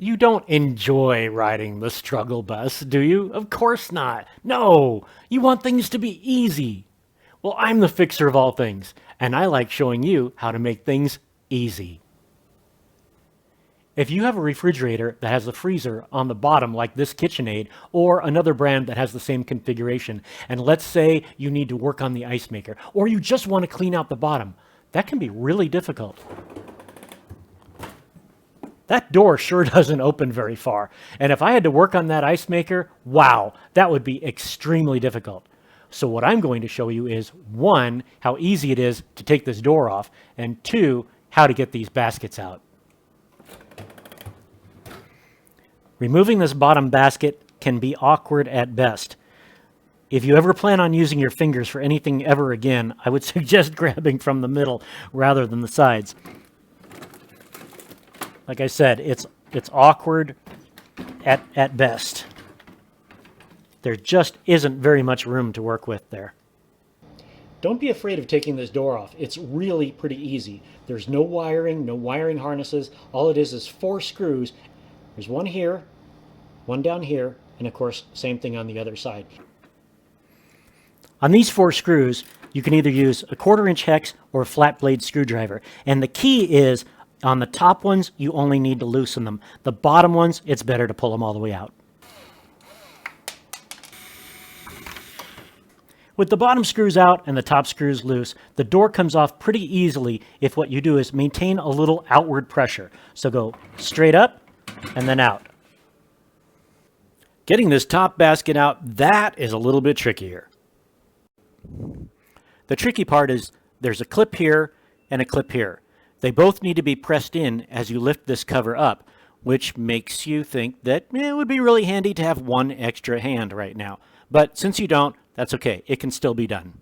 You don't enjoy riding the struggle bus, do you? Of course not. No, you want things to be easy. Well, I'm the fixer of all things, and I like showing you how to make things easy. If you have a refrigerator that has a freezer on the bottom like this KitchenAid or another brand that has the same configuration, and let's say you need to work on the ice maker or you just want to clean out the bottom, that can be really difficult. That door sure doesn't open very far. And if I had to work on that ice maker, wow, that would be extremely difficult. So what I'm going to show you is, one, how easy it is to take this door off, and two, how to get these baskets out. Removing this bottom basket can be awkward at best. If you ever plan on using your fingers for anything ever again, I would suggest grabbing from the middle rather than the sides. Like I said, it's awkward at best. There just isn't very much room to work with there. Don't be afraid of taking this door off. It's really pretty easy. There's no wiring harnesses. All it is 4 screws. There's one here, one down here, and of course, same thing on the other side. On these 4 screws, you can either use a 1/4-inch hex or a flat blade screwdriver. And the key is, on the top ones, you only need to loosen them. The bottom ones, it's better to pull them all the way out. With the bottom screws out and the top screws loose, the door comes off pretty easily if what you do is maintain a little outward pressure. So go straight up and then out. Getting this top basket out, that is a little bit trickier. The tricky part is there's a clip here and a clip here. They both need to be pressed in as you lift this cover up, which makes you think that it would be really handy to have one extra hand right now. But since you don't, that's okay. It can still be done.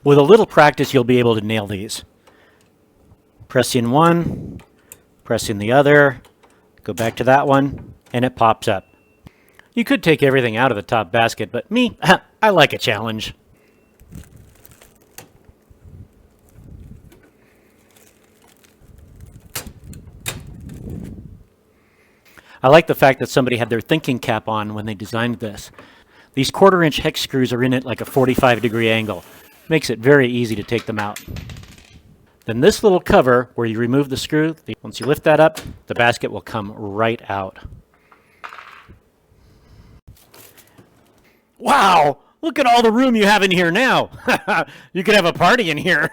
With a little practice, you'll be able to nail these. Press in one, press in the other, go back to that one, and it pops up. You could take everything out of the top basket, but me, I like a challenge. I like the fact that somebody had their thinking cap on when they designed this. These 1/4-inch hex screws are in it like a 45-degree angle. Makes it very easy to take them out. Then this little cover where you remove the screw, once you lift that up, the basket will come right out. Wow! Look at all the room you have in here now! You could have a party in here.